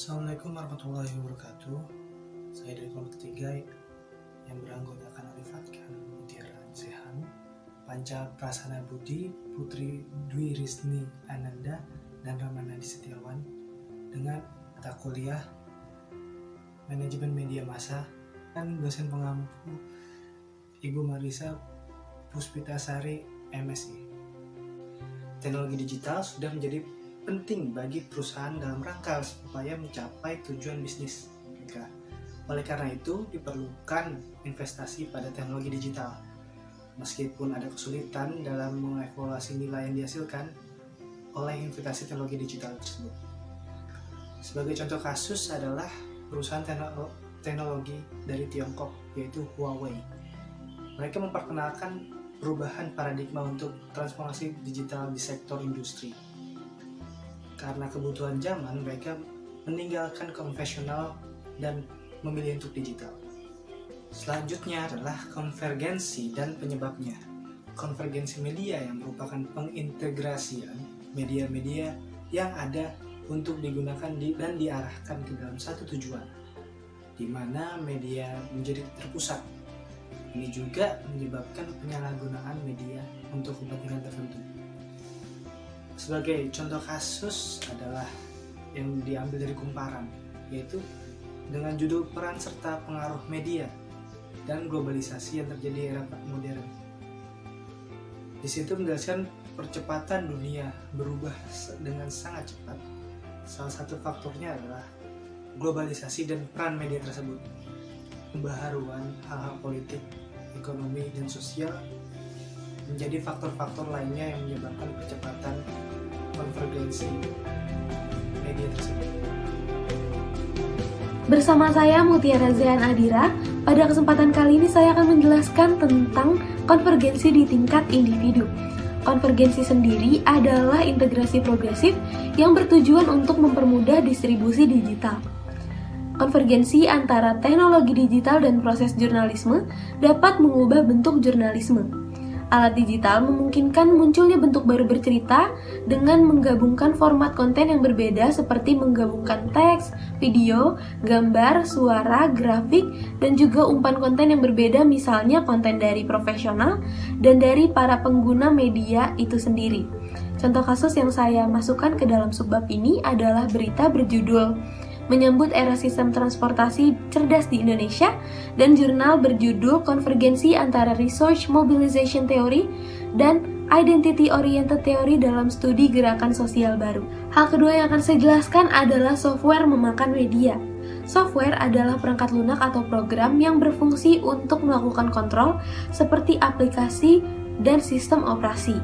Assalamualaikum warahmatullahi wabarakatuh. Saya dari kelompok 3 yang beranggotakan Arif Atkan, Mutiara Zehan, Panca Prasana Budi, Putri Dwi Rizni Ananda, dan Ramanadi Setiawan dengan mata kuliah Manajemen Media Massa dan dosen pengampu Ibu Marisa Puspitasari MSI. Teknologi digital sudah menjadi penting bagi perusahaan dalam rangka supaya mencapai tujuan bisnis mereka. Oleh karena itu, diperlukan investasi pada teknologi digital. Meskipun ada kesulitan dalam mengevaluasi nilai yang dihasilkan oleh investasi teknologi digital tersebut. Sebagai contoh kasus adalah perusahaan teknologi dari Tiongkok, yaitu Huawei. Mereka memperkenalkan perubahan paradigma untuk transformasi digital di sektor industri. Karena kebutuhan zaman, mereka meninggalkan konvensional dan memilih untuk digital. Selanjutnya adalah konvergensi dan penyebabnya. Konvergensi media yang merupakan pengintegrasian media-media yang ada untuk digunakan dan diarahkan ke dalam satu tujuan, di mana media menjadi terpusat. Ini juga menyebabkan penyalahgunaan media untuk kepentingan tertentu. Sebagai contoh kasus adalah yang diambil dari Kumparan, yaitu dengan judul Peran serta Pengaruh Media dan Globalisasi yang terjadi di era modern. Di situ menjelaskan percepatan dunia berubah dengan sangat cepat. Salah satu faktornya adalah globalisasi dan peran media tersebut. Pembaharuan hal-hal politik, ekonomi, dan sosial menjadi faktor-faktor lainnya yang menyebabkan percepatan konvergensi media tersebut. Bersama saya Mutiara Zehan Adira, pada kesempatan kali ini saya akan menjelaskan tentang konvergensi di tingkat individu. Konvergensi sendiri adalah integrasi progresif yang bertujuan untuk mempermudah distribusi digital. Konvergensi antara teknologi digital dan proses jurnalisme dapat mengubah bentuk jurnalisme. Alat digital memungkinkan munculnya bentuk baru bercerita dengan menggabungkan format konten yang berbeda seperti menggabungkan teks, video, gambar, suara, grafik, dan juga umpan konten yang berbeda, misalnya konten dari profesional dan dari para pengguna media itu sendiri. Contoh kasus yang saya masukkan ke dalam subbab ini adalah berita berjudul Menyambut Era Sistem Transportasi Cerdas di Indonesia dan jurnal berjudul Konvergensi Antara Resource Mobilization Theory dan Identity Oriented Theory dalam Studi Gerakan Sosial Baru. Hal kedua yang akan saya jelaskan adalah software memakan media. Software adalah perangkat lunak atau program yang berfungsi untuk melakukan kontrol seperti aplikasi dan sistem operasi.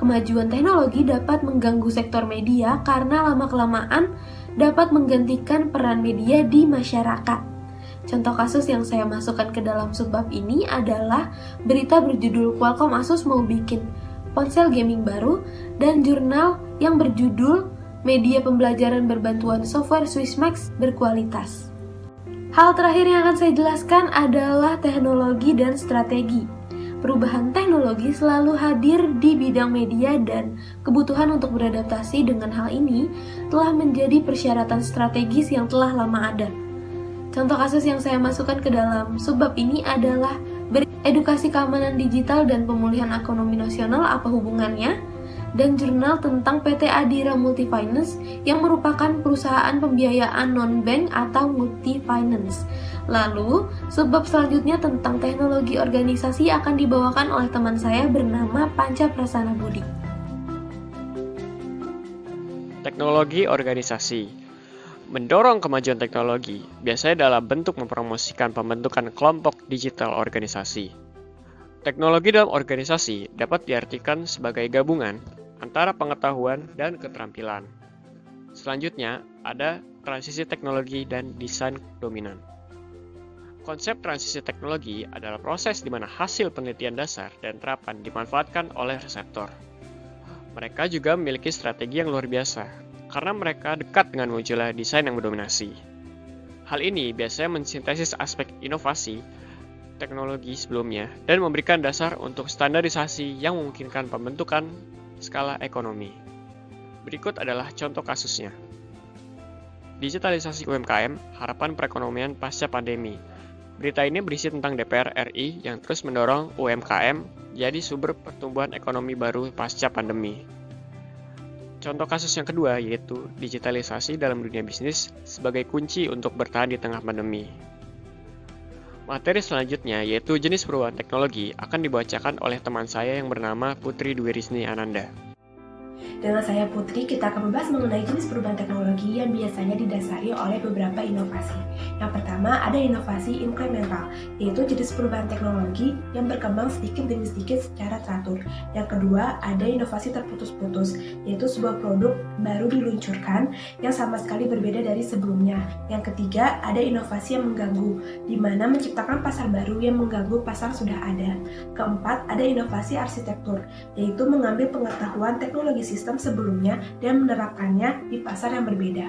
Kemajuan teknologi dapat mengganggu sektor media karena lama-kelamaan dapat menggantikan peran media di masyarakat. Contoh kasus yang saya masukkan ke dalam subbab ini adalah berita berjudul Qualcomm Asus mau bikin ponsel gaming baru dan jurnal yang berjudul Media Pembelajaran Berbantuan Software Swissmax Berkualitas. Hal terakhir yang akan saya jelaskan adalah teknologi dan strategi. Perubahan teknologi selalu hadir di bidang media dan kebutuhan untuk beradaptasi dengan hal ini telah menjadi persyaratan strategis yang telah lama ada. Contoh kasus yang saya masukkan ke dalam subbab ini adalah edukasi keamanan digital dan pemulihan ekonomi nasional apa hubungannya, dan jurnal tentang PT Adira Multifinance yang merupakan perusahaan pembiayaan non-bank atau multifinance. Lalu, subbab selanjutnya tentang teknologi organisasi akan dibawakan oleh teman saya bernama Panca Prasana Budi. Teknologi organisasi mendorong kemajuan teknologi, biasanya dalam bentuk mempromosikan pembentukan kelompok digital organisasi. Teknologi dalam organisasi dapat diartikan sebagai gabungan antara pengetahuan dan keterampilan. Selanjutnya, ada transisi teknologi dan desain dominan. Konsep transisi teknologi adalah proses di mana hasil penelitian dasar dan terapan dimanfaatkan oleh reseptor. Mereka juga memiliki strategi yang luar biasa, karena mereka dekat dengan munculnya desain yang mendominasi. Hal ini biasanya mensintesis aspek inovasi teknologi sebelumnya dan memberikan dasar untuk standarisasi yang memungkinkan pembentukan skala ekonomi. Berikut adalah contoh kasusnya. Digitalisasi UMKM, harapan perekonomian pasca pandemi. Berita ini berisi tentang DPR RI yang terus mendorong UMKM jadi sumber pertumbuhan ekonomi baru pasca pandemi. Contoh kasus yang kedua yaitu digitalisasi dalam dunia bisnis sebagai kunci untuk bertahan di tengah pandemi. Materi selanjutnya yaitu jenis perubahan teknologi akan dibacakan oleh teman saya yang bernama Putri Dwi Risni Ananda. Dengan saya Putri, kita akan membahas mengenai jenis perubahan teknologi yang biasanya didasari oleh beberapa inovasi. Yang pertama, ada inovasi inkremental, yaitu jenis perubahan teknologi yang berkembang sedikit demi sedikit secara teratur. Yang kedua, ada inovasi terputus-putus, yaitu sebuah produk baru diluncurkan yang sama sekali berbeda dari sebelumnya. Yang ketiga, ada inovasi yang mengganggu, di mana menciptakan pasar baru yang mengganggu pasar sudah ada. Keempat, ada inovasi arsitektur, yaitu mengambil pengetahuan teknologi sistem sebelumnya dan menerapkannya di pasar yang berbeda.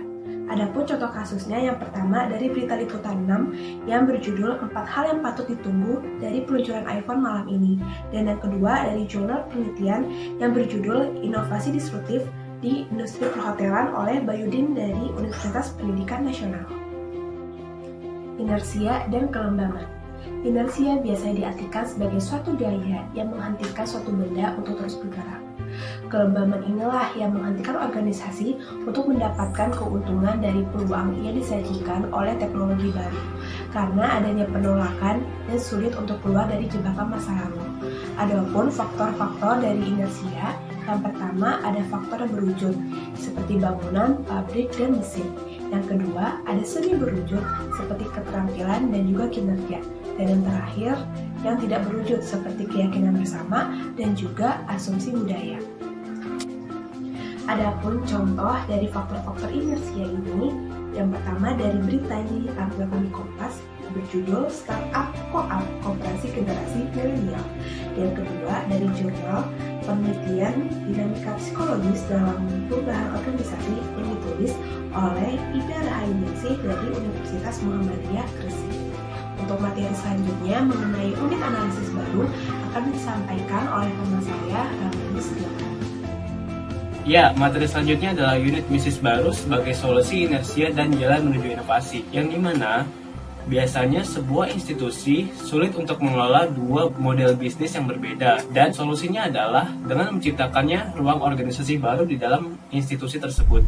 Adapun contoh kasusnya yang pertama dari berita liputan 6 yang berjudul 4 hal yang patut ditunggu dari peluncuran iPhone malam ini, dan yang kedua dari jurnal penelitian yang berjudul inovasi disruptif di industri perhotelan oleh Bayudin dari Universitas Pendidikan Nasional. Inersia dan kelembaman. Inersia biasanya diartikan sebagai suatu gaya yang menghentikan suatu benda untuk terus bergerak. Kelembaman inilah yang menghentikan organisasi untuk mendapatkan keuntungan dari peluang yang disajikan oleh teknologi baru, karena adanya penolakan dan sulit untuk keluar dari jebakan masa lalu. Adapun faktor-faktor dari inersia, yang pertama ada faktor yang berwujud, seperti bangunan, pabrik, dan mesin. Yang kedua, ada semi berwujud, seperti keterampilan dan juga kinerja. Dan yang terakhir, yang tidak berwujud, seperti keyakinan bersama dan juga asumsi budaya. Adapun contoh dari faktor-faktor inersia ini, yang pertama dari berita yang ditampilkan di Kompas, berjudul Startup Co-op Koperasi Generasi Milenial. Yang kedua dari jurnal penelitian dinamika psikologis dalam perubahan organisasi yang ditulis oleh Ida Rahayuningsih dari Universitas Muhammadiyah Gresik. Untuk materi selanjutnya mengenai unit analisis baru akan disampaikan oleh teman saya, Ramli Setiawan. Ya, materi selanjutnya adalah unit bisnis baru sebagai solusi inersia dan jalan menuju inovasi, yang dimana biasanya sebuah institusi sulit untuk mengelola dua model bisnis yang berbeda, dan solusinya adalah dengan menciptakannya ruang organisasi baru di dalam institusi tersebut.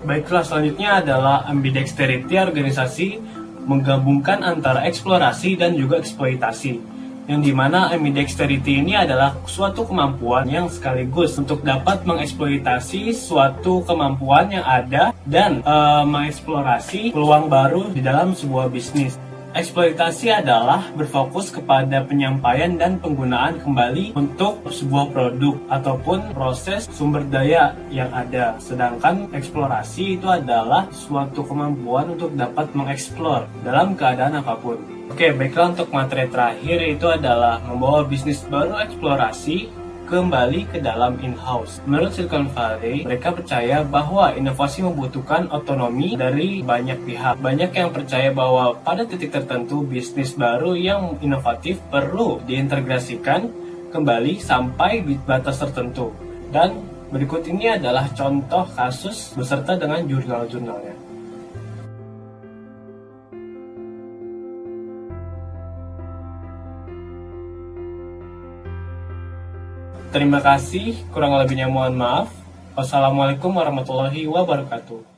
Baiklah, selanjutnya adalah ambidexterity organisasi menggabungkan antara eksplorasi dan juga eksploitasi, yang dimana ambidexterity ini adalah suatu kemampuan yang sekaligus untuk dapat mengeksploitasi suatu kemampuan yang ada dan mengeksplorasi peluang baru di dalam sebuah bisnis. Eksploitasi adalah berfokus kepada penyampaian dan penggunaan kembali untuk sebuah produk ataupun proses sumber daya yang ada. Sedangkan eksplorasi itu adalah suatu kemampuan untuk dapat mengeksplor dalam keadaan apapun. Oke, baiklah, untuk materi terakhir itu adalah membawa bisnis baru eksplorasi kembali ke dalam in-house. Menurut Silicon Valley, mereka percaya bahwa inovasi membutuhkan otonomi dari banyak pihak. Banyak yang percaya bahwa pada titik tertentu bisnis baru yang inovatif perlu diintegrasikan kembali sampai batas tertentu. Dan berikut ini adalah contoh kasus beserta dengan jurnal-jurnalnya. Terima kasih, kurang lebihnya mohon maaf. Wassalamualaikum warahmatullahi wabarakatuh.